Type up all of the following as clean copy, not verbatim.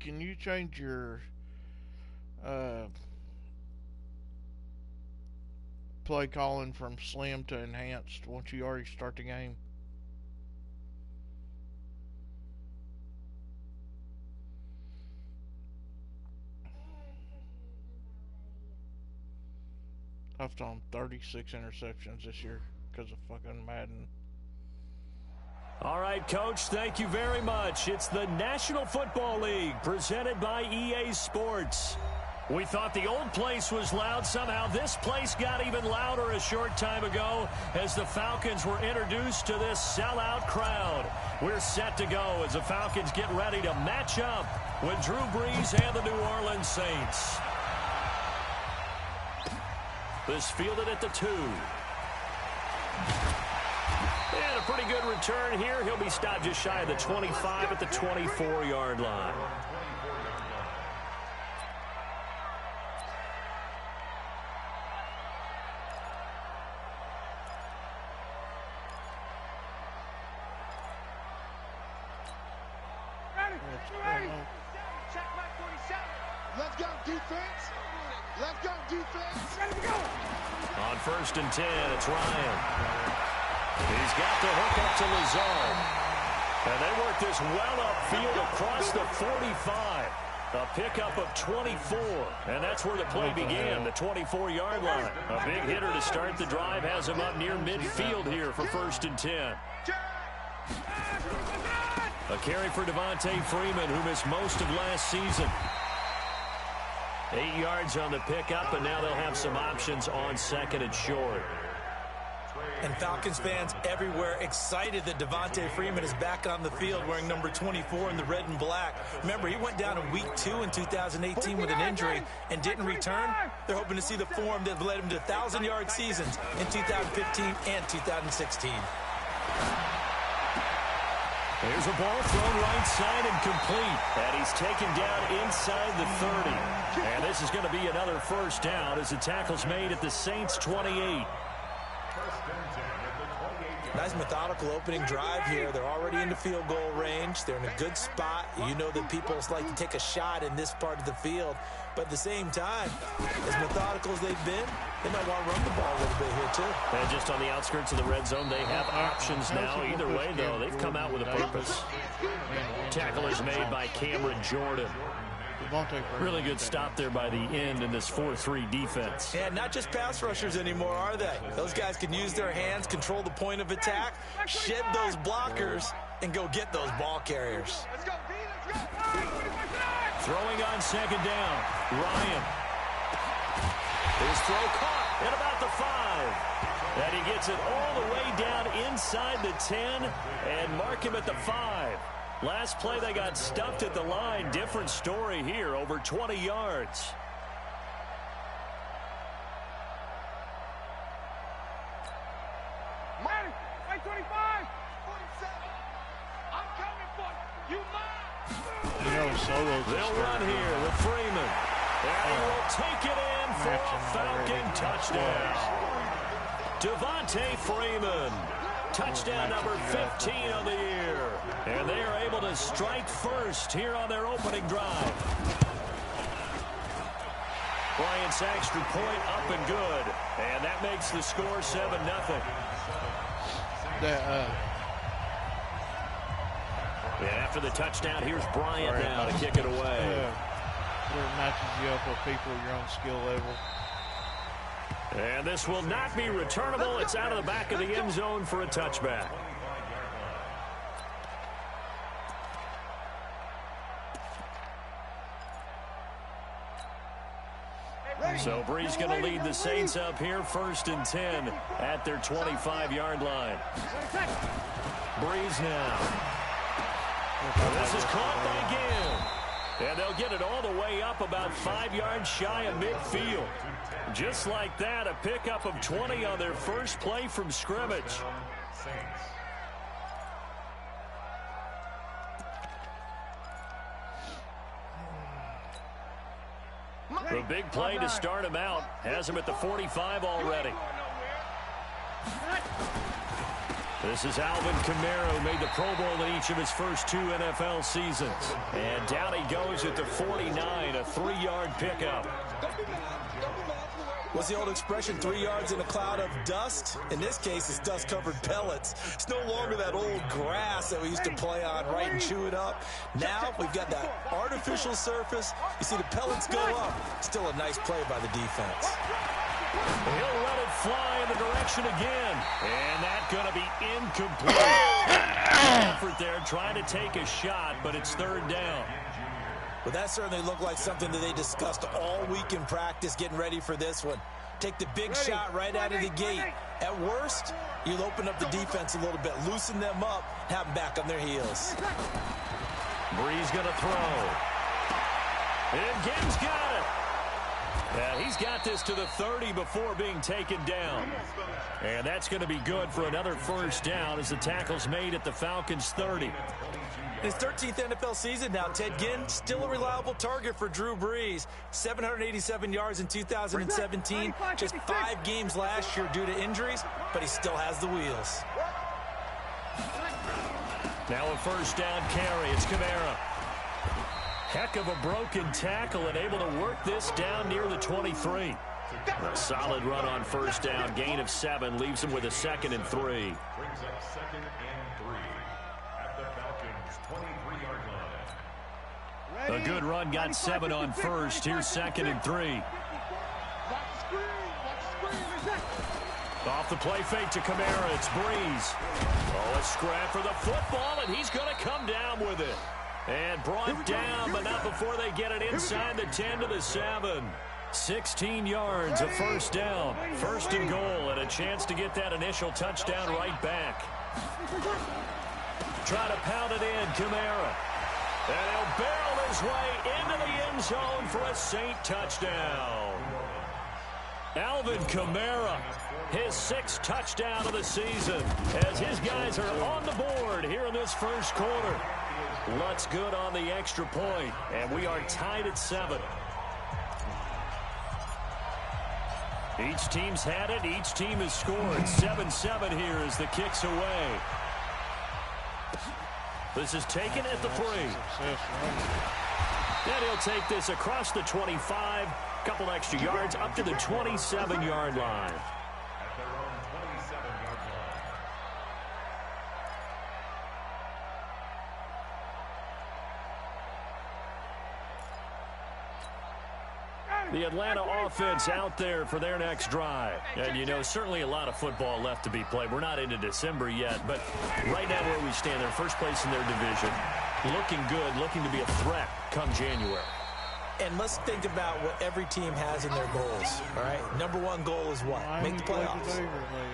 can you change your play calling from slim to enhanced once you already start the game? I've thrown 36 interceptions this year because of fucking Madden. All right, Coach, thank you very much. It's the National Football League presented by EA Sports. We thought the old place was loud. Somehow this place got even louder a short time ago as the Falcons were introduced to this sellout crowd. We're set to go as the Falcons get ready to match up with Drew Brees and the New Orleans Saints. This fielded at the 2. And a pretty good return here. He'll be stopped just shy of the 25 at the 24-yard line. Check back 47. Let's go, defense. Let's go, defense. Ready to go. On 1st and 10, it's Ryan. He's got the hook up to Lazard. And they work this well upfield across the 45. A pickup of 24. And that's where the play began, the 24-yard line. A big hitter to start the drive has him up near midfield here for 1st and 10. A carry for Devontae Freeman, who missed most of last season. 8 yards on the pickup, and now they'll have some options on 2nd and short. And Falcons fans everywhere excited that Devontae Freeman is back on the field wearing number 24 in the red and black. Remember, he went down in week 2 in 2018 with an injury and didn't return. They're hoping to see the form that led him to 1,000-yard seasons in 2015 and 2016. Here's a ball thrown right side and complete. And he's taken down inside the 30. And this is going to be another first down as the tackle's made at the Saints' 28. Nice methodical opening drive here. They're already in the field goal range. They're in a good spot. You know that people like to take a shot in this part of the field. But at the same time, as methodical as they've been, they might want to run the ball a little bit here, too. And just on the outskirts of the red zone, they have options now. Either way, though, they've come out with a purpose. Tackle is made by Cameron Jordan. Really good stop there by the end in this 4-3 defense. Yeah, not just pass rushers anymore, are they? Those guys can use their hands, control the point of attack, shed those blockers, and go get those ball carriers. Let's go, B, let's go. Throwing on 2nd down, Ryan. His throw caught at about the 5. And he gets it all the way down inside the 10 and mark him at the 5. Last play, they got stuffed at the line. Different story here, over 20 yards. Money, 25, 47. I'm coming for you. They'll run here with Freeman. And he will take it in for a Falcon touchdown. Devontae Freeman. Touchdown number 15 of the year. And they are able to strike first here on their opening drive. Bryant's extra point up and good. And that makes the score 7-0. And after the touchdown, here's Bryant now to kick it away. Where it matches you up with people at your own skill level. And this will not be returnable. It's out of the back of the end zone for a touchback. So Brees going to lead the Saints up here, 1st and 10 at their 25-yard line. Brees now. And this is caught by Gill. And they'll get it all the way up about 5 yards shy of midfield. Just like that, a pickup of 20 on their first play from scrimmage. The big play to start him out has him at the 45 already. This is Alvin Kamara, who made the Pro Bowl in each of his first 2 NFL seasons. And down he goes at the 49, a 3-yard pickup. What's the old expression, 3 yards in a cloud of dust? In this case, it's dust-covered pellets. It's no longer that old grass that we used to play on, right, and chew it up. Now we've got that artificial surface. You see the pellets go up. Still a nice play by the defense. He'll let it fly in the direction again. And that's going to be incomplete. Effort there trying to take a shot, but it's 3rd down. Well, that certainly looked like something that they discussed all week in practice, getting ready for this one. Take the big shot right out of the gate. At worst, you'll open up the defense a little bit, loosen them up, have them back on their heels. Brees going to throw. And Gibbs got it. Yeah, he's got this to the 30 before being taken down. And that's going to be good for another 1st down as the tackle's made at the Falcons' 30. His 13th NFL season now, Ted Ginn, still a reliable target for Drew Brees. 787 yards in 2017, just 5 games last year due to injuries, but he still has the wheels. Now a 1st down carry. It's Kamara. Heck of a broken tackle and able to work this down near the 23. A solid run on 1st down. Gain of 7 leaves him with a 2nd and 3. Brings up 2nd and 3 at the Falcons' 23-yard line. A good run got 7 on 1st. Here's 2nd and 3. Off the play fake to Kamara. It's Brees. Oh, a scrap for the football, and he's going to come down with it. And brought down, but not before they get it inside the 10 to the 7. 16 yards, a 1st down. 1st and goal, and a chance to get that initial touchdown right back. Try to pound it in, Kamara. And he'll barrel his way into the end zone for a Saint touchdown. Alvin Kamara, his 6th touchdown of the season, as his guys are on the board here in this 1st quarter. Lutz good on the extra point, and we are tied at 7. Each team's had it. Each team has scored. 7-7 here as the kick's away. This is taken at the 3. And he'll take this across the 25. Couple extra yards up to the 27-yard line. At their own 27-yard line. The Atlanta offense out there for their next drive. And, you know, certainly a lot of football left to be played. We're not into December yet, but right now where we stand, they're 1st place in their division. Looking good, looking to be a threat come January. And let's think about what every team has in their goals, all right? Number 1 goal is what? Make the playoffs.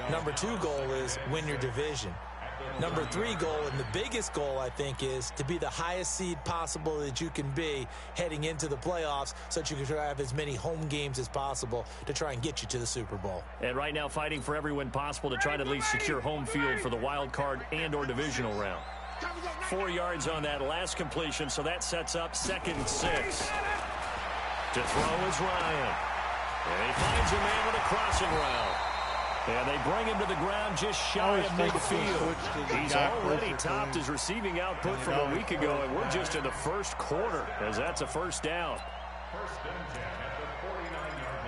Number 2 goal is win your division. Number 3 goal, and the biggest goal, I think, is to be the highest seed possible that you can be heading into the playoffs so that you can try to have as many home games as possible to try and get you to the Super Bowl. And right now fighting for every win possible to try to at least secure home field for the wild card and or divisional round. 4 yards on that last completion, so that sets up 2nd and 6. To throw is Ryan. And he finds a man with a crossing route. And they bring him to the ground just shy of midfield. He's already topped his receiving output from a week ago, and we're just in the 1st quarter as that's a 1st down. 1st and 10 at the 49-yard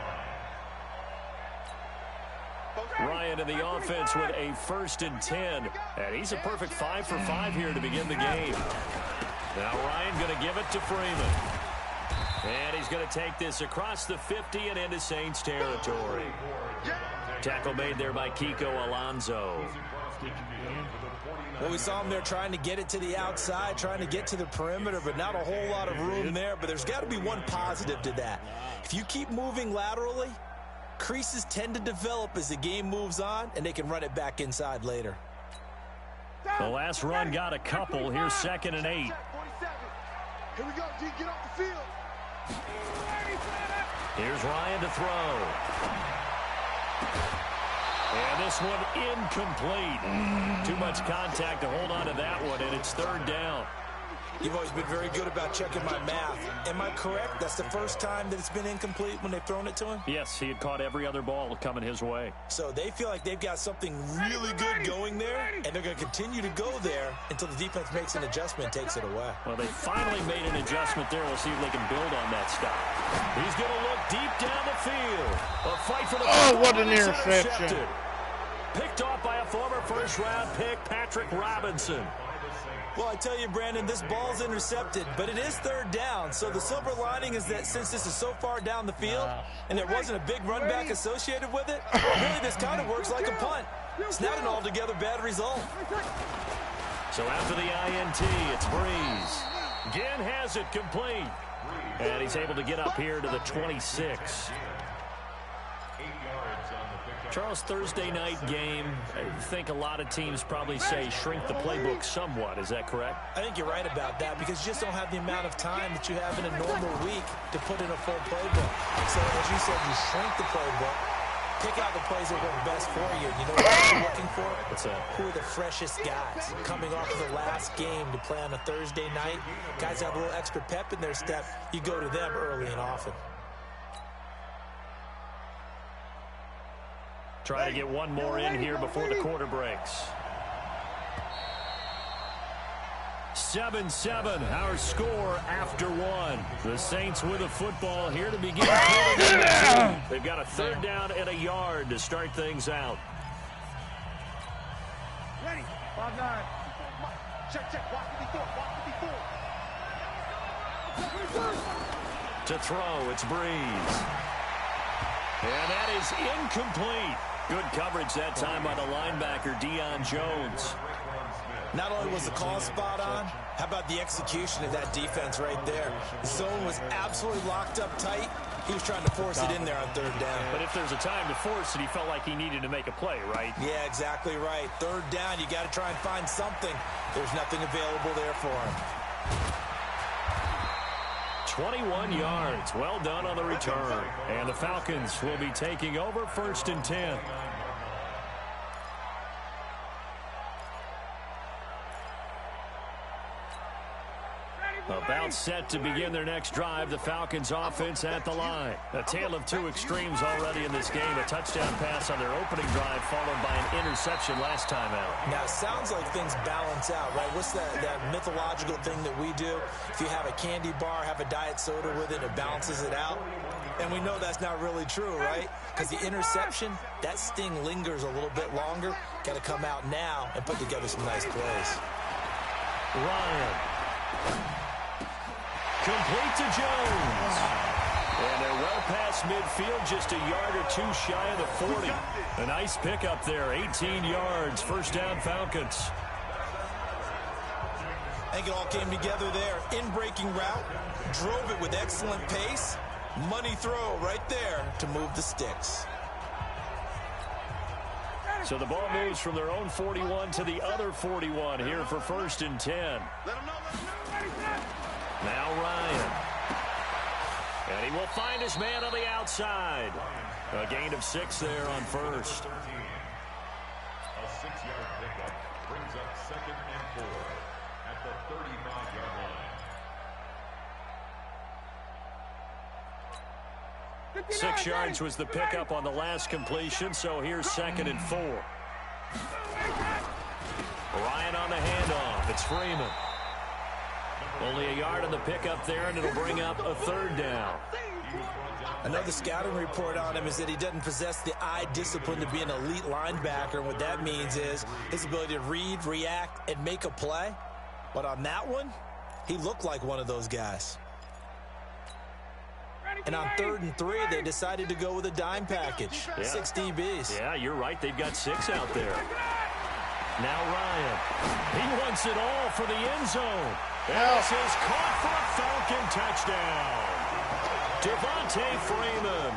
line. Ryan in the offense with a 1st and 10. And he's a perfect 5 for 5 here to begin the game. Now Ryan going to give it to Freeman. And he's going to take this across the 50 and into Saints territory. Tackle made there by Kiko Alonso. Well, we saw him there trying to get it to the outside, trying to get to the perimeter, but not a whole lot of room there. But there's got to be one positive to that. If you keep moving laterally, creases tend to develop as the game moves on, and they can run it back inside later. The last run got a couple. Here's 2nd and 8. Here we go, D. Get off the field. Here's Ryan to throw. And this one incomplete. Too much contact to hold on to that one, and it's 3rd down. You've always been very good about checking my math. Am I correct? That's the first time that it's been incomplete when they've thrown it to him? Yes, he had caught every other ball coming his way. So they feel like they've got something really good going there, and they're going to continue to go there until the defense makes an adjustment and takes it away. Well, they finally made an adjustment there. We'll see if they can build on that stop. He's going to look deep down the field. A fight for the Oh, what an interception. Picked off by a former first-round pick, Patrick Robinson. Well, I tell you, Brandon, this ball's intercepted, but it is third down. So the silver lining is that since this is so far down the field and there wasn't a big run back associated with it, really this kind of works like a punt. It's not an altogether bad result. So after the INT, it's Breeze. Again has it complete. And he's able to get up here to the 26. Charles, Thursday night game, I think a lot of teams probably say shrink the playbook somewhat. Is that correct? I think you're right about that because you just don't have the amount of time that you have in a normal week to put in a full playbook. So as you said, you shrink the playbook, pick out the plays that work best for you. You know what you're looking for? What's that? Who are the freshest guys coming off of the last game to play on a Thursday night? Guys have a little extra pep in their step. You go to them early and often. Try to get one more in here before the quarter breaks. 7-7, our score after one. The Saints with a football here to begin. They've got a third down and a yard to start things out. Ready. 5-9. Check. Walk To throw, it's Breeze. And that is incomplete. Good coverage that time by the linebacker, Deion Jones. Not only was the call spot on, how about the execution of that defense right there? The zone was absolutely locked up tight. He was trying to force it in there on third down. But if there's a time to force it, he felt like he needed to make a play, right? Yeah, exactly right. Third down, you got to try and find something. There's nothing available there for him. 21 yards. Well done on the return. And the Falcons will be taking over 1st and 10. About set to begin their next drive. The Falcons offense at the line. A tale of two extremes already in this game. A touchdown pass on their opening drive followed by an interception last time out. Now, it sounds like things balance out, right? What's that mythological thing that we do? If you have a candy bar, have a diet soda with it, it balances it out. And we know that's not really true, right? Because the interception, that sting lingers a little bit longer. Got to come out now and put together some nice plays. Ryan. Complete to Jones. And they're well past midfield, just a yard or two shy of the 40. A nice pickup there, 18 yards, first down Falcons. I think it all came together there. In-breaking route, drove it with excellent pace. Money throw right there to move the sticks. So the ball moves from their own 41 to the other 41 here for 1st and 10. Now Ryan. And he will find his man on the outside. A gain of 6 there on first. A 6-yard pickup brings up 2nd and 4 at the 35-yard line. 6 yards was the pickup on the last completion, so here's 2nd and 4. Ryan on the handoff. It's Freeman. Only a yard on the pickup there, and it'll bring up a third down. Another scouting report on him is that he doesn't possess the eye discipline to be an elite linebacker. And what that means is his ability to read, react, and make a play. But on that one, he looked like one of those guys. And on 3rd and 3, they decided to go with a dime package. Yeah. 6 DBs. Yeah, you're right. They've got 6 out there. Now Ryan. He wants it all for the end zone. This is caught for a Falcon touchdown. Devontae Freeman.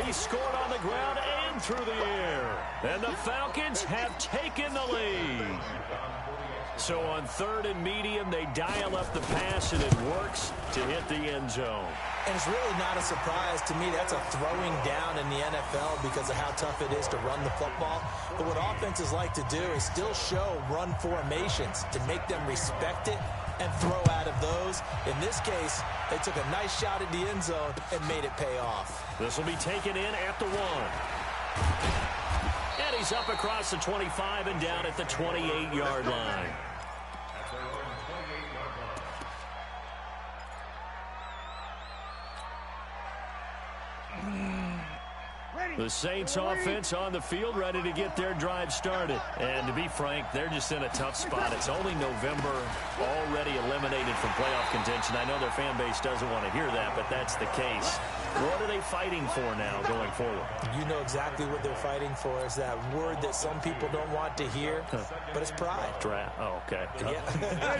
He scored on the ground and through the air. And the Falcons have taken the lead. So on 3rd and medium, they dial up the pass, and it works to hit the end zone. And it's really not a surprise to me. That's a throwing down in the NFL because of how tough it is to run the football. But what offenses like to do is still show run formations to make them respect it and throw out of those. In this case, they took a nice shot at the end zone and made it pay off. This will be taken in at the 1. And he's up across the 25 and down at the 28-yard line. The Saints offense on the field, ready to get their drive started. And to be frank, they're just in a tough spot. It's only November, already eliminated from playoff contention. I know their fan base doesn't want to hear that, but that's the case. What are they fighting for now going forward? You know exactly what they're fighting for. Is that word that some people don't want to hear, but it's pride. Draft. Oh, okay. Yeah.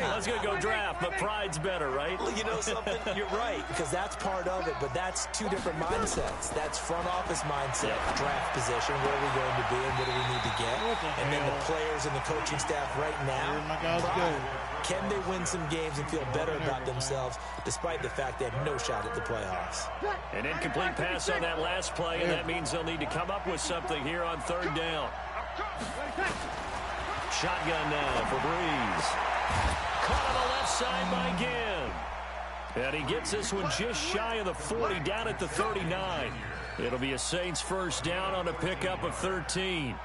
I was going to go draft, but pride's better, right? Well, you know something? You're right, because that's part of it, but that's two different mindsets. That's front office mindset, draft position, where are we going to be and what do we need to get? And then the players and the coaching staff right now, pride. Can they win some games and feel better about themselves despite the fact they have no shot at the playoffs? An incomplete pass on that last play, and that means they'll need to come up with something here on 3rd down. Shotgun now for Breeze. Caught on the left side by Ginn. And he gets this one just shy of the 40, down at the 39. It'll be a Saints first down on a pickup of 13. And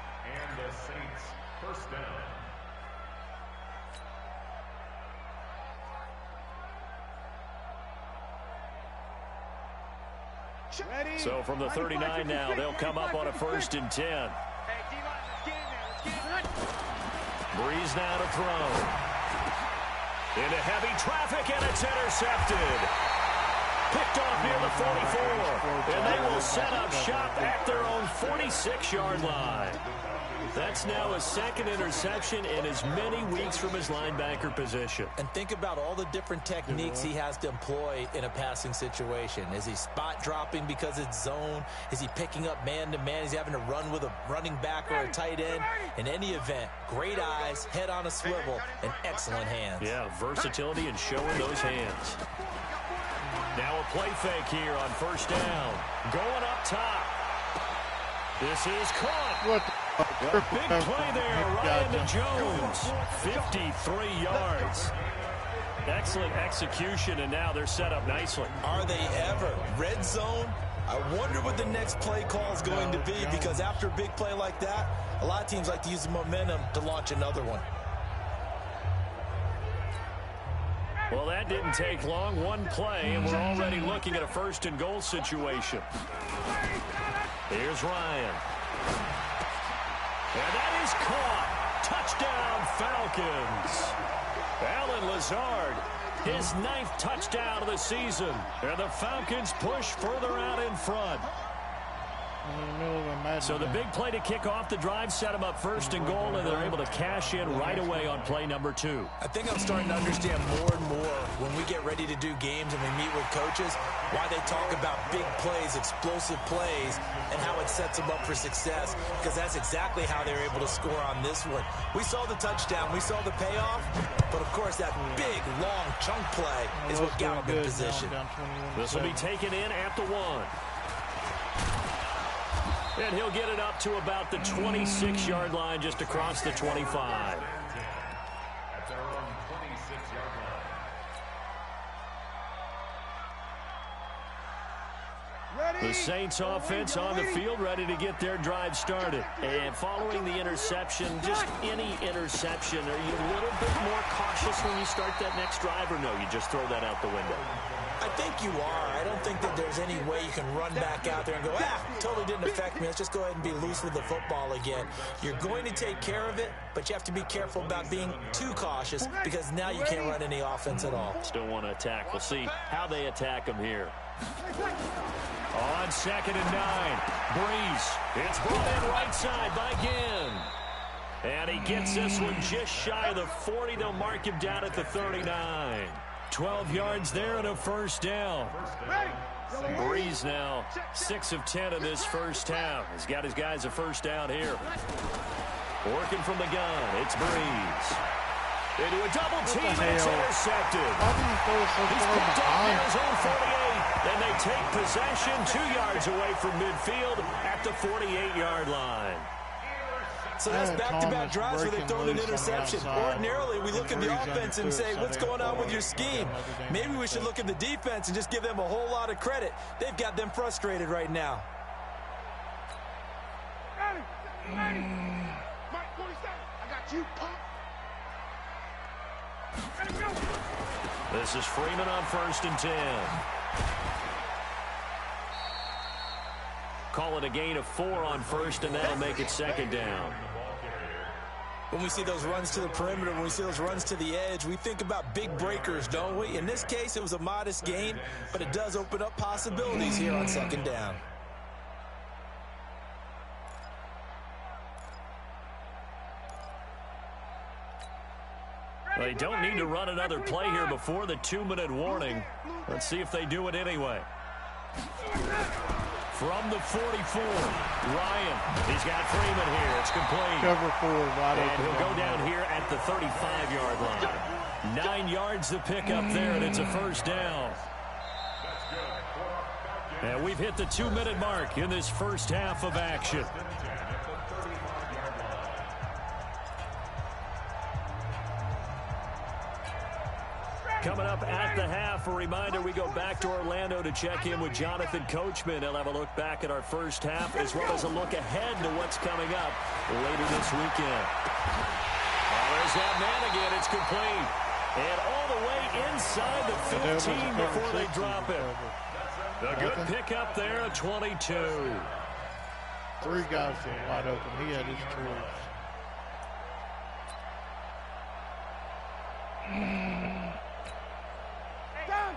the Saints first down. So from the 39 now, they'll come up on a 1st and 10. Breeze now to throw. Into heavy traffic, and it's intercepted. Picked off near the 44. And they will set up shop at their own 46-yard line. That's now a 2nd interception in as many weeks from his linebacker position. And think about all the different techniques he has to employ in a passing situation. Is he spot dropping because it's zone? Is he picking up man-to-man? Is he having to run with a running back or a tight end? In any event, great eyes, head on a swivel, and excellent hands. Yeah, versatility and showing those hands. Now a play fake here on 1st down. Going up top. This is caught. What a big play there, Ryan Jones. 53 yards. Excellent execution, and now they're set up nicely. Are they ever? Red zone? I wonder what the next play call is going to be, because after a big play like that, a lot of teams like to use the momentum to launch another one. Well, that didn't take long. One play, and we're already looking at a 1st and goal situation. Here's Ryan. And that is caught. Touchdown, Falcons. Alan Lazard, his 9th touchdown of the season. And the Falcons push further out in front. So the big play to kick off the drive set them up 1st and goal, and they're able to cash in right away on play number 2. I think I'm starting to understand more and more when we get ready to do games and we meet with coaches why they talk about big plays, explosive plays, and how it sets them up for success, because that's exactly how they're able to score on this one. We saw the touchdown, we saw the payoff, but of course that big, long chunk play is what got them in position. This will be taken in at the 1. And he'll get it up to about the 26-yard line, just across the 25. At their own 26-yard line. The Saints offense on the field, ready to get their drive started. And following the interception, just any interception, are you a little bit more cautious when you start that next drive, or no, you just throw that out the window? I think you are. I don't think that there's any way you can run back out there and go, totally didn't affect me. Let's just go ahead and be loose with the football again. You're going to take care of it, but you have to be careful about being too cautious, because now you can't run any offense at all. Still want to attack. We'll see how they attack them here. On 2nd and 9, Breeze. It's brought in right side by Ginn. And he gets this one just shy of the 40. They'll mark him down at the 39. 12 yards there and a 1st down. Breeze now 6 of 10 in this first half. He's got his guys a 1st down here. Working from the gun, it's Breeze. Into a double team, and it's intercepted. He's picked off near his own 48, and they take possession 2 yards away from midfield at the 48-yard line. So that's back-to-back drives where they've thrown an interception. Ordinarily, we look at the offense and say, what's going on with your scheme? Maybe we should look at the defense and just give them a whole lot of credit. They've got them frustrated right now. Mike 47, I got you, punk. This is Freeman on 1st and 10. Call it a gain of 4 on 1st, and that'll make it 2nd down. When we see those runs to the perimeter, when we see those runs to the edge, we think about big breakers, don't we? In this case, it was a modest gain, but it does open up possibilities here on 2nd down. They don't need to run another play here before the 2-minute warning. Let's see if they do it anyway. From the 44, Ryan. He's got Freeman here. It's complete. Cover 4, wide open. And he'll go down here at the 35-yard line. 9 yards to pick up there, and it's a 1st down. And we've hit the 2-minute mark in this first half of action. Coming up at the half, a reminder, we go back to Orlando to check in with Jonathan Coachman. He'll have a look back at our first half as well as a look ahead to what's coming up later this weekend. Oh, there's that man again. It's complete. And all the way inside the 15 before they drop it. A good pickup there, a 22. 3 guys were wide open. He had his choice.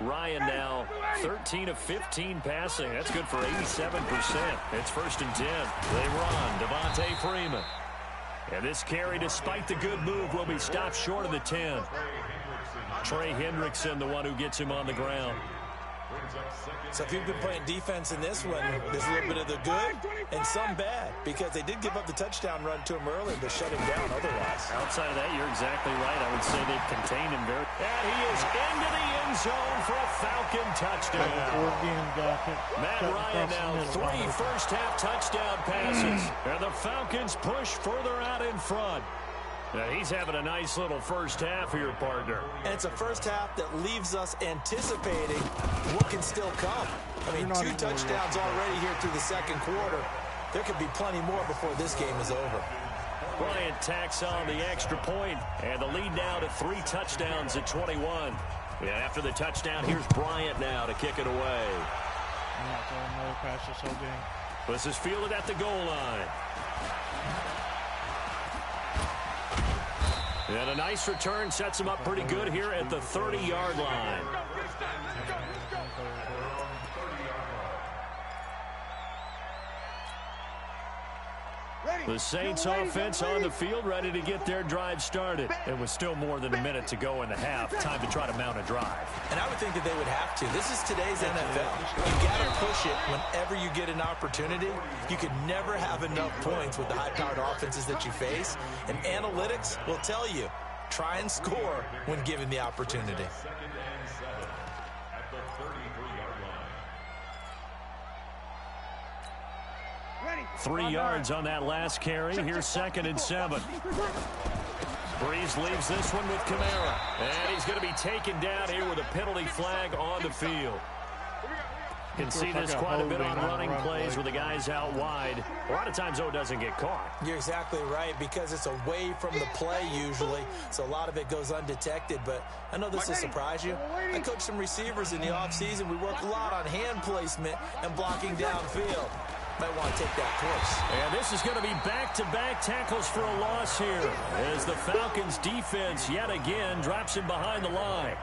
Ryan now 13 of 15 passing. That's good for 87%. It's 1st and 10. They run. Devontae Freeman. And this carry, despite the good move, will be stopped short of the 10. Trey Hendrickson, the one who gets him on the ground. So if you've been playing defense in this one, there's a little bit of the good and some bad, because they did give up the touchdown run to him early, but shut him down otherwise. Outside of that, you're exactly right. I would say they've contained him very. And he is into the end zone for a Falcon touchdown. Matt Ryan now 3 first-half touchdown passes. And the Falcons push further out in front. Now, he's having a nice little first half here, partner. And it's a first half that leaves us anticipating what can still come. I mean, 2 touchdowns already here through the 2nd quarter. There could be plenty more before this game is over. Bryant tacks on the extra point, and the lead now to 3 touchdowns at 21. And after the touchdown, here's Bryant now to kick it away. This is fielded at the goal line. And a nice return sets him up pretty good here at the 30-yard line. The Saints offense on the field, ready to get their drive started. It was still more than a minute to go in the half. Time to try to mount a drive. And I would think that they would have to. This is today's NFL. You got to push it whenever you get an opportunity. You could never have enough points with the high-powered offenses that you face. And analytics will tell you, try and score when given the opportunity. 3 yards on that last carry. Here's 2nd and 7. Breeze leaves this one with Kamara. And he's going to be taken down here with a penalty flag on the field. You can see this quite a bit on running plays with the guys out wide. A lot of times, though, it doesn't get caught. You're exactly right, because it's away from the play usually, so a lot of it goes undetected. But I know this will surprise you. I coach some receivers in the offseason. We work a lot on hand placement and blocking downfield. Might want to take that course. And this is going to be back-to-back tackles for a loss here, as the Falcons' defense yet again drops him behind the line.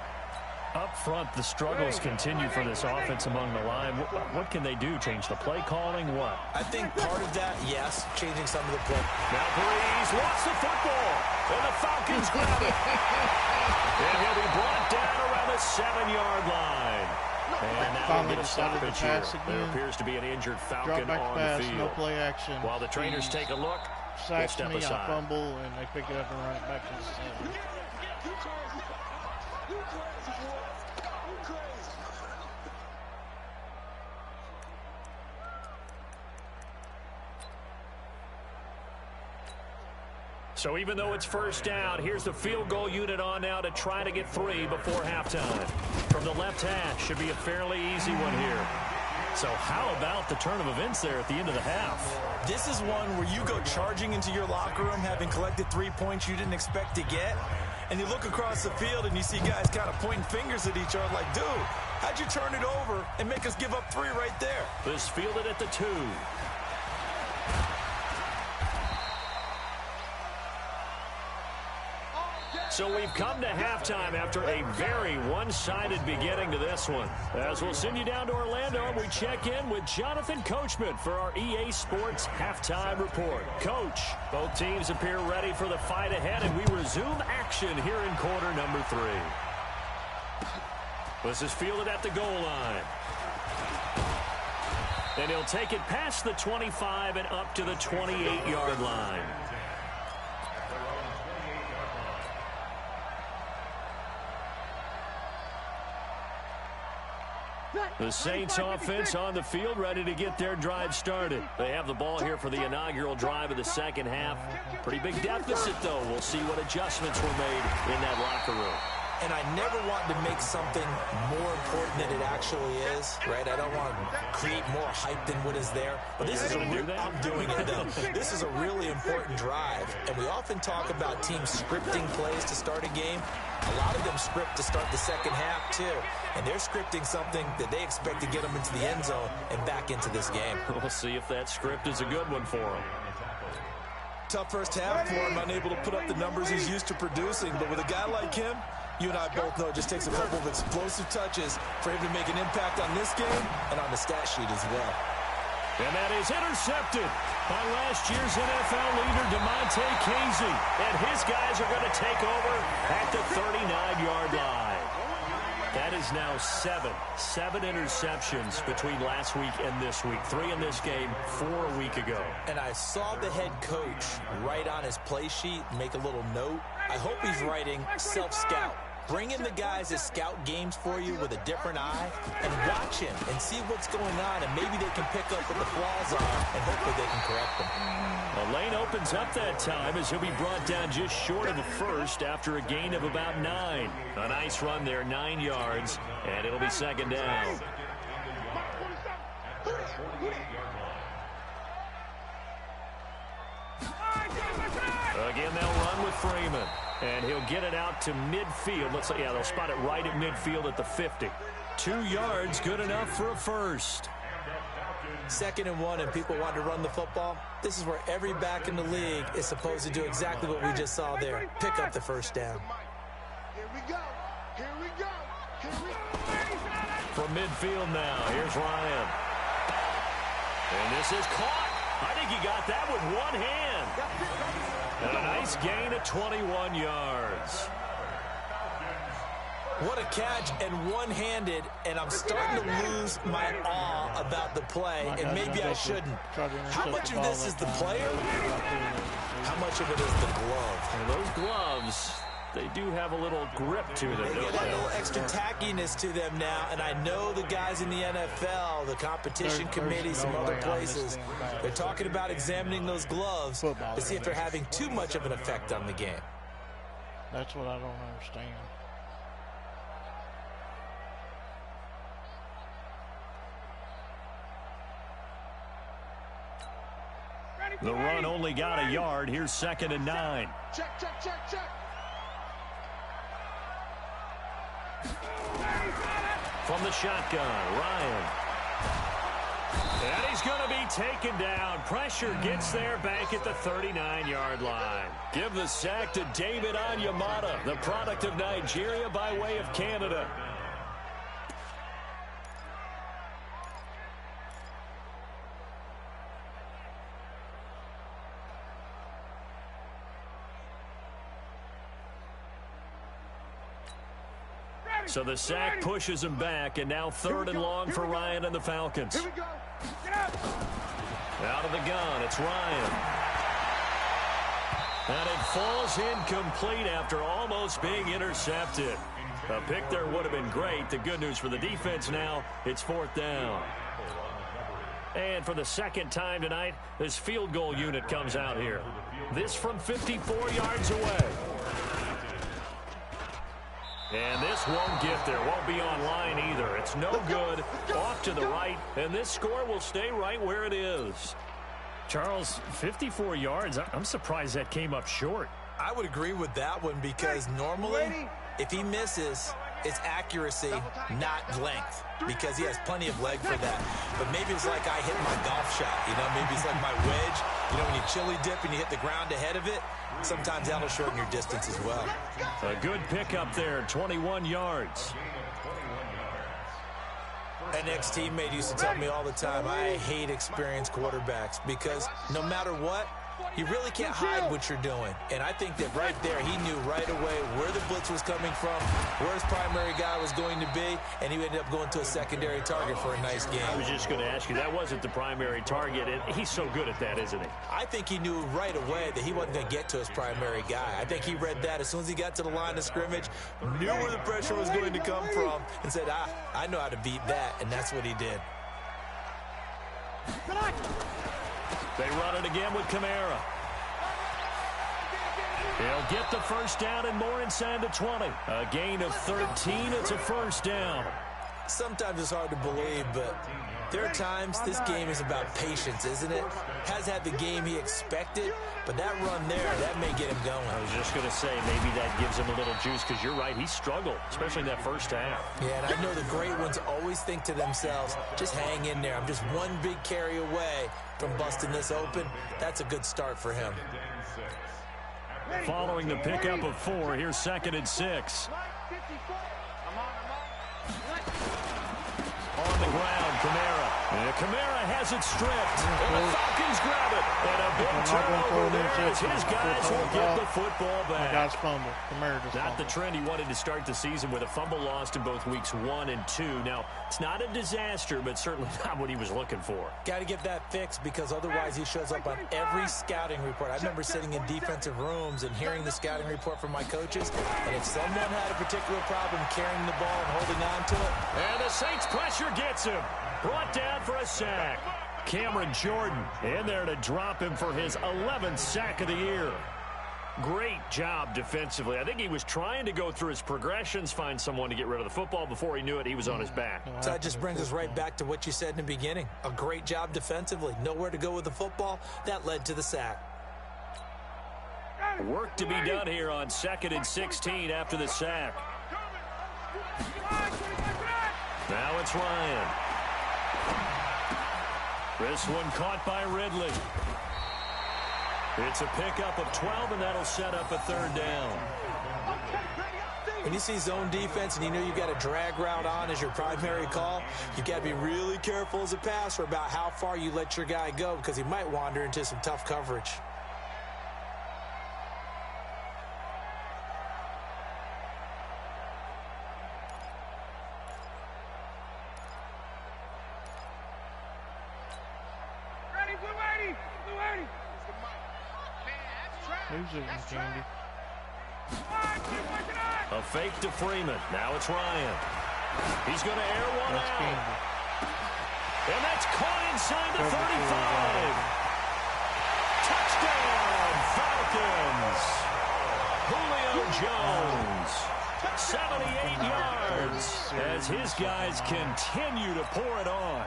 Up front, the struggles continue for this offense among the line. What can they do? Change the play calling? What? I think part of that, yes, changing some of the play. Now Breeze wants the football, and the Falcons grab it. And he'll be brought down around the 7-yard line. And now we're going to stop it here. There appears to be an injured Falcon on the field. No play action. While the trainers take a look, we'll step aside. I fumble, and they pick it up and run it back to the 7. So even though it's first down, here's the field goal unit on now to try to get 3 before halftime. From the left hash, should be a fairly easy one here. So how about the turn of events there at the end of the half? This is one where you go charging into your locker room having collected 3 points you didn't expect to get. And you look across the field and you see guys kind of pointing fingers at each other like, dude, how'd you turn it over and make us give up 3 right there? This fielded at the 2. So we've come to halftime after a very one-sided beginning to this one. As we'll send you down to Orlando, we check in with Jonathan Coachman for our EA Sports Halftime Report. Coach, both teams appear ready for the fight ahead, and we resume action here in quarter number 3. This is fielded at the goal line. And he'll take it past the 25 and up to the 28-yard line. The Saints offense on the field, ready to get their drive started. They have the ball here for the inaugural drive of the second half. Pretty big deficit, though. We'll see what adjustments were made in that locker room. And I never want to make something more important than it actually is, right? I don't want to create more hype than what is there. But this is I'm doing it, though. This is a really important drive. And we often talk about teams scripting plays to start a game. A lot of them script to start the second half, too. And they're scripting something that they expect to get them into the end zone and back into this game. We'll see if that script is a good one for them. Tough first half for him, unable to put up the numbers he's used to producing. But with a guy like him, you and I both know it just takes a couple of explosive touches for him to make an impact on this game and on the stat sheet as well. And that is intercepted by last year's NFL leader, DeMonte Casey. And his guys are going to take over at the 39-yard line. That is now 7 interceptions between last week and this week. 3 in this game, 4 a week ago. And I saw the head coach write on his play sheet, make a little note. I hope he's writing self-scout. Bring in the guys that scout games for you with a different eye and watch him and see what's going on, and maybe they can pick up what the flaws are and hopefully they can correct them. A lane opens up that time as he'll be brought down just short of a first after a gain of about 9. A nice run there, 9 yards, and it'll be second down. Again, they'll run with Freeman. And he'll get it out to midfield. Let's say, yeah, they'll spot it right at midfield at the 50. 2 yards, good enough for a first. 2nd and 1, and people want to run the football. This is where every back in the league is supposed to do exactly what we just saw there. Pick up the first down. Here we go. Here we go. Here we go. From midfield now, here's Ryan. And this is caught. I think he got that with one hand. And a nice gain of 21 yards. What a catch, and one-handed, and I'm starting to lose my awe about the play, and maybe I shouldn't. How much of this is the player? How much of it is the glove? And those gloves, they do have a little grip to them, They don't get a they? little extra tackiness to them now, and I know the guys in the NFL, the competition committee, some other places, they're talking about examining those gloves to see if they're having too much of an effect on the game. That's what I don't understand. The run only got a yard. Here's 2nd and 9. Check, check, check, check. From the shotgun, Ryan. And he's going to be taken down. Pressure gets there back at the 39-yard line. Give the sack to David Onyemata, the product of Nigeria by way of Canada. So the sack pushes him back, and now 3rd and long for Ryan and the Falcons. Here we go. Get out. Out of the gun, it's Ryan. And it falls incomplete after almost being intercepted. A pick there would have been great. The good news for the defense now, it's 4th down. And for the second time tonight, this field goal unit comes out here. This from 54 yards away. And this won't get there. Won't be on line either. It's no good. Off to the right. And this score will stay right where it is. Charles, 54 yards. I'm surprised that came up short. I would agree with that one because normally if he misses, it's accuracy, not length, because he has plenty of leg for that. But maybe it's like I hit my golf shot, maybe it's like my wedge. When you chili dip and you hit the ground ahead of it, sometimes that'll shorten your distance as well. A good pickup there, 21 yards. An ex-teammate used to tell me all the time, I hate experienced quarterbacks because no matter what, you really can't hide what you're doing. And I think that right there, he knew right away where the blitz was coming from, where his primary guy was going to be, and he ended up going to a secondary target for a nice game. I was just going to ask you, that wasn't the primary target, and he's so good at that, isn't he? I think he knew right away that he wasn't going to get to his primary guy. I think he read that as soon as he got to the line of scrimmage, knew where the pressure was going to come from, and said, I know how to beat that, and that's what he did. They run it again with Kamara. He'll get the first down and more inside the 20. A gain of 13. It's a first down. Sometimes it's hard to believe, but there are times this game is about patience, isn't it? Has had the game he expected, but that run there, that may get him going. I was just going to say, maybe that gives him a little juice, because you're right, he struggled, especially in that first half. Yeah, and I know the great ones always think to themselves, just hang in there. I'm just one big carry away from busting this open. That's a good start for him. Following the pickup of 4, here's 2nd and 6. On the ground, Kamara. Kamara has it stripped. And the Falcons grab it. And a big turnover there as his guys will get the football back. Guys fumble. Kamara just Not fumbled. the trend he wanted to start the season with, a fumble lost in both weeks 1 and 2. Now, it's not a disaster, but certainly not what he was looking for. Got to get that fixed because otherwise he shows up on every scouting report. I remember sitting in defensive rooms and hearing the scouting report from my coaches, and if someone had a particular problem carrying the ball and holding on to it. And the Saints pressure gets him. Brought down for a sack. Cameron Jordan in there to drop him for his 11th sack of the year. Great job defensively. I think he was trying to go through his progressions, find someone to get rid of the football. Before he knew it, he was on his back. So that just brings us right back to what you said in the beginning. A great job defensively. Nowhere to go with the football. That led to the sack. Work to be done here on 2nd and 16 after the sack. Now it's Ryan. This one caught by Ridley. It's a pickup of 12, and that'll set up a 3rd down. When you see zone defense and you know you've got a drag route on as your primary call, you've got to be really careful as a passer about how far you let your guy go because he might wander into some tough coverage. Who's it, Candy? A fake to Freeman. Now it's Ryan. He's going to air one That's out. Candy. And that's caught inside the 35. Touchdown, Falcons. Julio Jones, 78 yards as his guys continue to pour it on.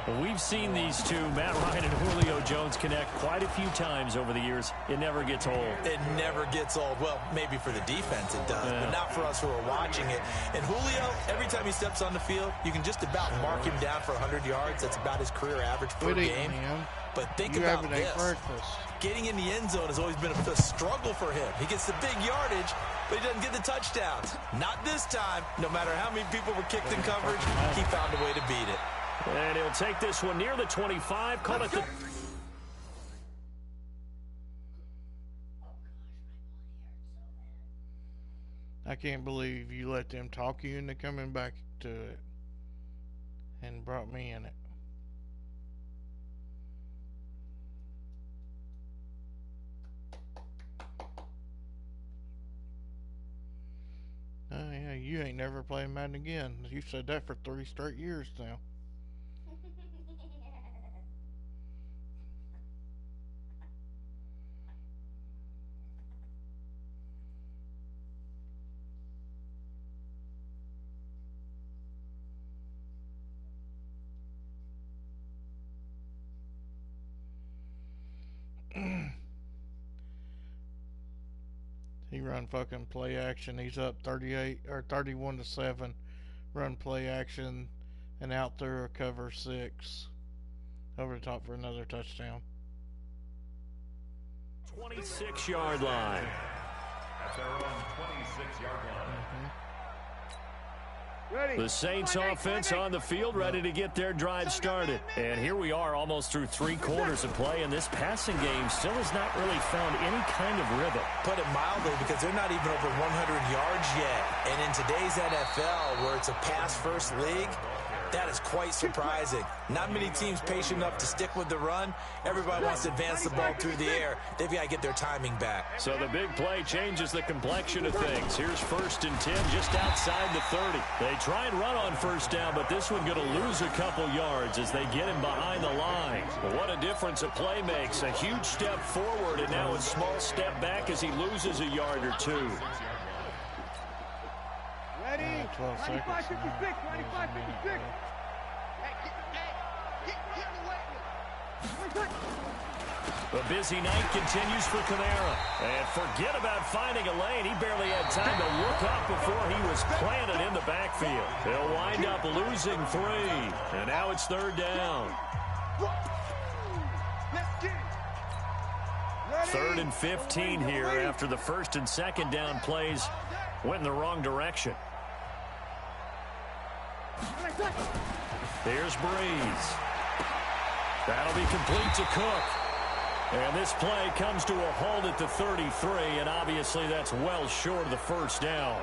Well, we've seen these two, Matt Ryan and Julio Jones, connect quite a few times over the years. It never gets old. It never gets old. Well, maybe for the defense it does, but not for us who are watching it. And Julio, every time he steps on the field, you can just about mark him down for 100 yards. That's about his career average per game. But think about this. Getting in the end zone has always been a struggle for him. He gets the big yardage, but he doesn't get the touchdowns. Not this time. No matter how many people were kicked in coverage, he found a way to beat it. And he'll take this one near the 25. Call it the... I can't believe you let them talk you into coming back to it and brought me in it. Oh yeah, you ain't never playing Madden again. You said that for 3 straight years now. He run fucking play action. He's up 38 or 31-7. Run play action and out through a cover 6 over the top for another touchdown. 26-yard line. At their own 26-yard line. The Saints offense on the field, ready to get their drive started. And here we are almost through 3 quarters of play, and this passing game still has not really found any kind of rhythm. Put it mildly, because they're not even over 100 yards yet. And in today's NFL, where it's a pass-first league, that is quite surprising. Not many teams patient enough to stick with the run. Everybody wants to advance the ball through the air. They've got to get their timing back. So the big play changes the complexion of things. Here's 1st and 10 just outside the 30. They try and run on 1st down, but this one going to lose a couple yards as they get him behind the line. But what a difference a play makes. A huge step forward and now a small step back as he loses a yard or 2. Ready? 12 seconds. 95, 56, 95, 56. The busy night continues for Kamara. And forget about finding a lane. He barely had time to look up before he was planted in the backfield. He'll wind up losing 3. And now it's 3rd down. 3rd and 15 here after the 1st and 2nd down plays went in the wrong direction. Here's Breeze. That'll be complete to Cook. And this play comes to a halt at the 33, and obviously that's well short of the 1st down.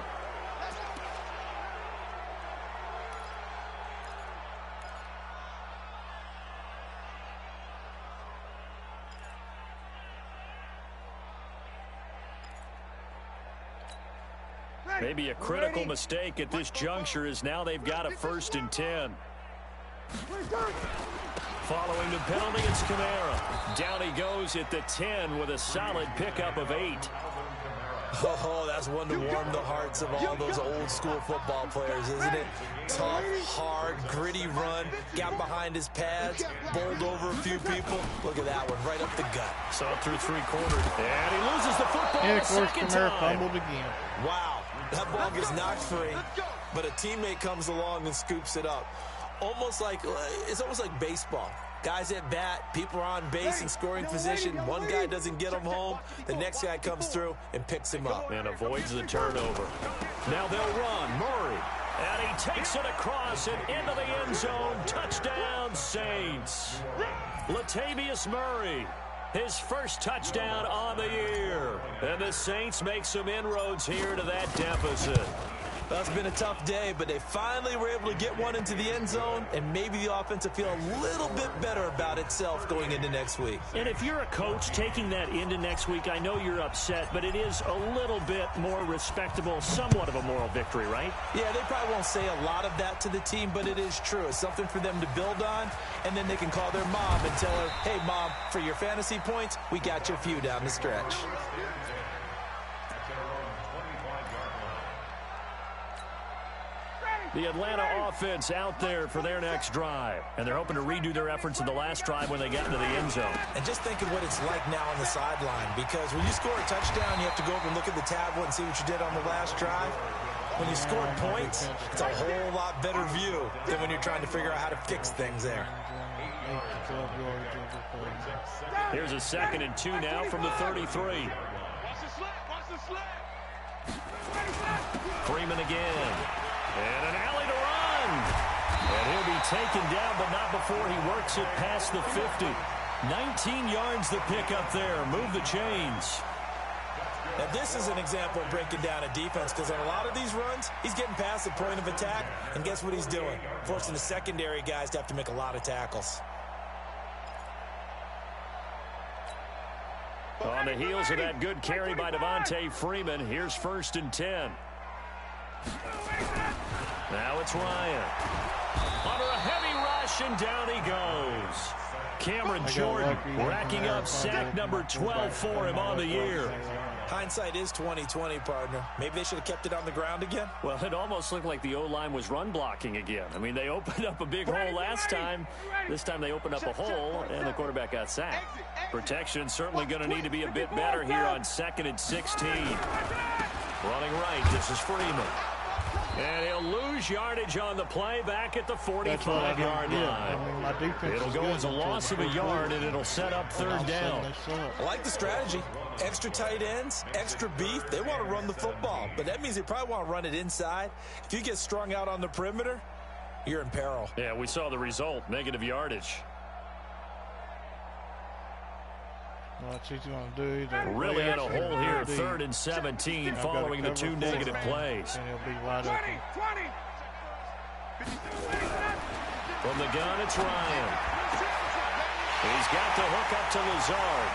Maybe a critical mistake at this juncture is now they've got a 1st and 10. Following the penalty, it's Kamara. Down he goes at the 10 with a solid pickup of 8. Oh, that's one to warm the hearts of all those old school football players, isn't it? Tough, hard, gritty run. Got behind his pads, bowled over a few people. Look at that one, right up the gut. So through 3 quarters. And he loses the football And the of course, second Kamara time. fumbled again. Wow, that ball gets knocked free, but a teammate comes along and scoops it up. It's almost like baseball. Guys at bat, people are on base in scoring position. One guy doesn't get him home. The next guy comes through and picks him up. And avoids the turnover. Now they'll run. Murray. And he takes it across and into the end zone. Touchdown, Saints. Latavius Murray. His first touchdown on the year. And the Saints make some inroads here to that deficit. That's been a tough day, but they finally were able to get one into the end zone, and maybe the offense will feel a little bit better about itself going into next week. And if you're a coach taking that into next week, I know you're upset, but it is a little bit more respectable, somewhat of a moral victory, right? Yeah, they probably won't say a lot of that to the team, but it is true. It's something for them to build on, and then they can call their mom and tell her, hey, Mom, for your fantasy points, we got you a few down the stretch. The Atlanta offense out there for their next drive. And they're hoping to redo their efforts in the last drive when they got into the end zone. And just think of what it's like now on the sideline, because when you score a touchdown, you have to go over and look at the tablet and see what you did on the last drive. When you score points, it's a whole lot better view than when you're trying to figure out how to fix things there. Here's a 2nd and 2 now from the 33. Freeman again. And an alley to run. And he'll be taken down, but not before he works it past the 50. 19 yards the pickup there. Move the chains. Now, this is an example of breaking down a defense, because on a lot of these runs, he's getting past the point of attack, and guess what he's doing? Forcing the secondary guys to have to make a lot of tackles. On the heels of that good carry by Devontae Freeman, here's 1st and 10. Now it's Ryan. Under a heavy rush, and down he goes. Cameron Jordan racking up sack number 12 for him on the year. Hindsight is 20/20, partner. Maybe they should have kept it on the ground again. Well, it almost looked like the O-line was run blocking again. I mean, they opened up a big hole last time. This time they opened up a hole, and the quarterback got sacked. Protection certainly going to need to be a bit better here on 2nd and 16. Running right, this is Freeman. And he'll lose yardage on the play back at the 45-yard line. I mean, my defense it'll go as a loss of a yard, and it'll set up 3rd down. I like the strategy. Extra tight ends, extra beef. They want to run the football, but that means they probably want to run it inside. If you get strung out on the perimeter, you're in peril. Yeah, we saw the result, negative yardage. What's he going to do? Either really in a hole here, 3rd and 17, following the 2 negative plays. And he'll be wide open. From the gun, it's Ryan. He's got the hook up to Lazard.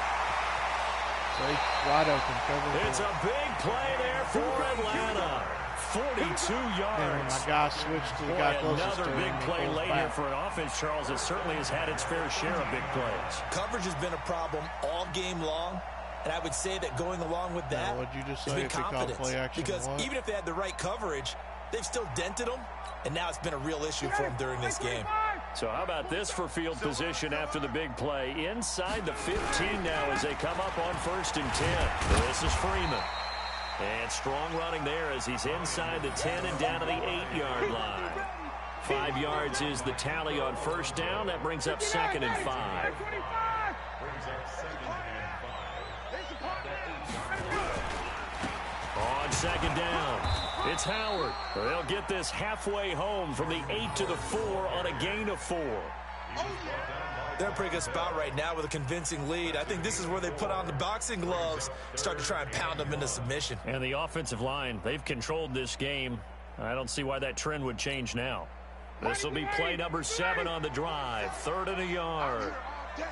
See, wide open. Cover. It's a big play there for Atlanta. 42 yards. And my guy switched to the guy closest to him. Another big play late here for an offense, Charles, that certainly has had its fair share of big plays. Coverage has been a problem all game long, and I would say that going along with that has been confidence. Because even if they had the right coverage, they've still dented them, and now it's been a real issue for them during this game. So how about this for field position after the big play? Inside the 15 now as they come up on 1st and 10. This is Freeman. And strong running there as he's inside the 10 and down to the 8-yard line. 5 yards is the tally on 1st down. That brings up 2nd and 5. On 2nd down, it's Howard. They'll get this halfway home from the 8 to the 4 on a gain of 4. They're in a pretty good spot right now with a convincing lead. I think this is where they put on the boxing gloves, start to try and pound them into submission. And the offensive line, they've controlled this game. I don't see why that trend would change now. This will be play number 7 on the drive. 3rd and a yard. They're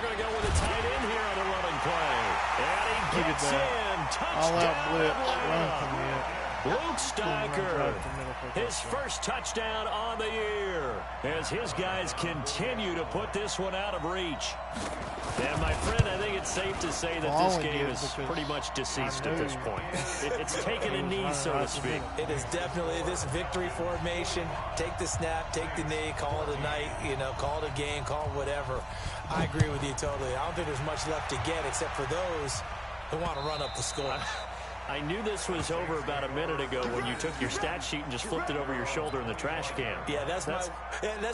going to go with a tight end here on the running play. And he gets in. Touchdown. All-out blitz. Run from the Luke Steicher, his first touchdown on the year as his guys continue to put this one out of reach. And, my friend, I think it's safe to say that this game is pretty much deceased at this point. It's taken a knee, so to speak. It is definitely this victory formation. Take the snap, take the knee, call it a night, call it a game, call it whatever. I agree with you totally. I don't think there's much left to get except for those who want to run up the score. I knew this was over about a minute ago when you took your stat sheet and just flipped it over your shoulder in the trash can. Yeah, that's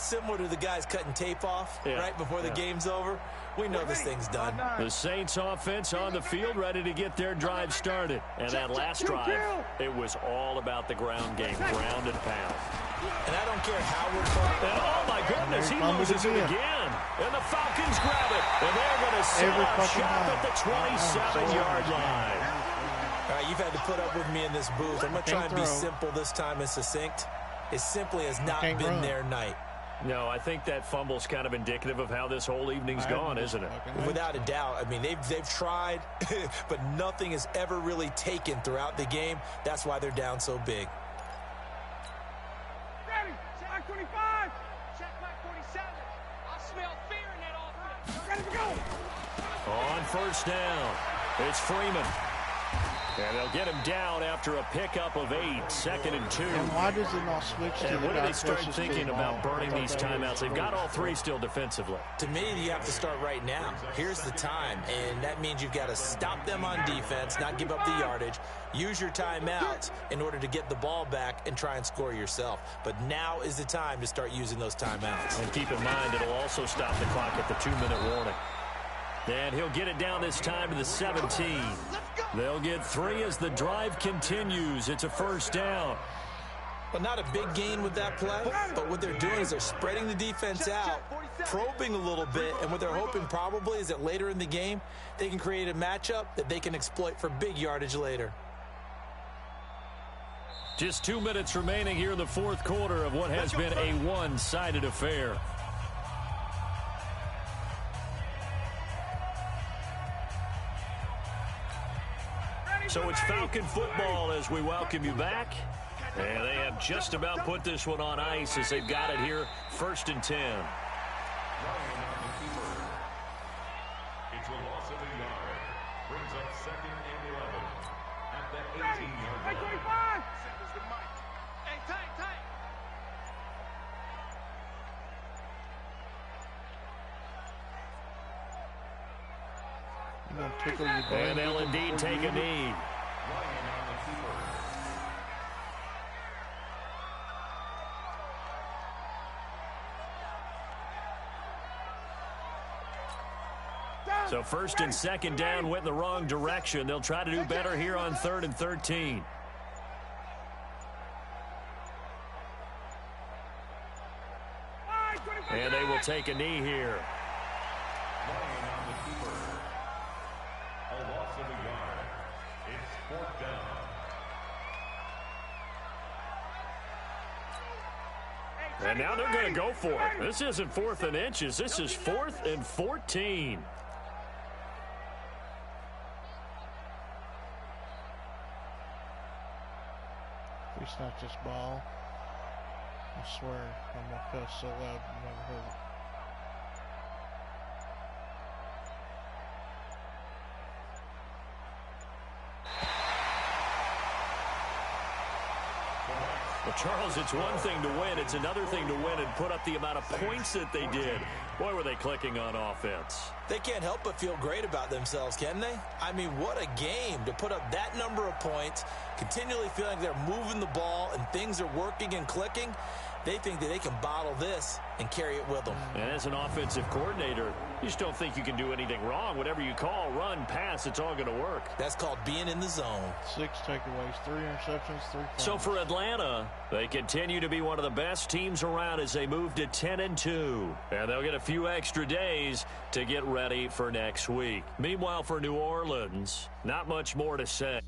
similar to the guys cutting tape off right before the game's over. We know this thing's done. The Saints offense on the field ready to get their drive started. And that last drive, it was all about the ground game, ground and pound. And I don't care how we're playing. And oh my goodness, he loses it again. And the Falcons grab it. And they're going to set up shop at the 27-yard line. All right, you've had to put up with me in this booth. I'm going to try and be simple this time and succinct. It simply has not been their night. No, I think that fumble's kind of indicative of how this whole evening's gone, isn't it? Without a doubt. I mean, they've tried, but nothing has ever really taken throughout the game. That's why they're down so big. Ready, check 25. Check back 47. I smell fear in that offense. Ready to go. On 1st down, it's Freeman. And they'll get him down after a pickup of 8, 2nd and 2. And why does it not switch to when do they start thinking about burning these timeouts? They've got all 3 still defensively. To me, you have to start right now. Here's the time, and that means you've got to stop them on defense, not give up the yardage, use your timeouts in order to get the ball back and try and score yourself. But now is the time to start using those timeouts. And keep in mind, it'll also stop the clock at the 2-minute warning. And he'll get it down this time to the 17. They'll get 3 as the drive continues. It's a 1st down. Well, not a big gain with that play, but what they're doing is they're spreading the defense out, probing a little bit, and what they're hoping probably is that later in the game, they can create a matchup that they can exploit for big yardage later. Just 2 minutes remaining here in the 4th quarter of what has been a one-sided affair. So it's Falcon football as we welcome you back. And they have just about put this one on ice as they've got it here, 1st and 10. It's a loss of a yard. 15-yard line. Hey, tight. You gonna tickle your brain? And they'll indeed take a knee. Ryan on the keeper. So first and second down went in the wrong direction. They'll try to do better here on 3rd and 13. And they will take a knee here. Ryan on the keeper. A loss of a yard. It's 4th down. And now they're going to go for it. This isn't 4th and inches. This is 4th and 14. If we snatch this ball, I swear I'm gonna cuss so loud you never heard it. Well, Charles, it's one thing to win. It's another thing to win and put up the amount of points that they did. Boy, were they clicking on offense. They can't help but feel great about themselves, can they? I mean, what a game to put up that number of points, continually feeling like they're moving the ball and things are working and clicking. They think that they can bottle this and carry it with them. And as an offensive coordinator, you just don't think you can do anything wrong. Whatever you call, run, pass, it's all going to work. That's called being in the zone. 6 takeaways, 3 interceptions, 3 fumbles. So for Atlanta, they continue to be one of the best teams around as they move to 10-2. And they'll get a few extra days to get ready for next week. Meanwhile, for New Orleans, not much more to say.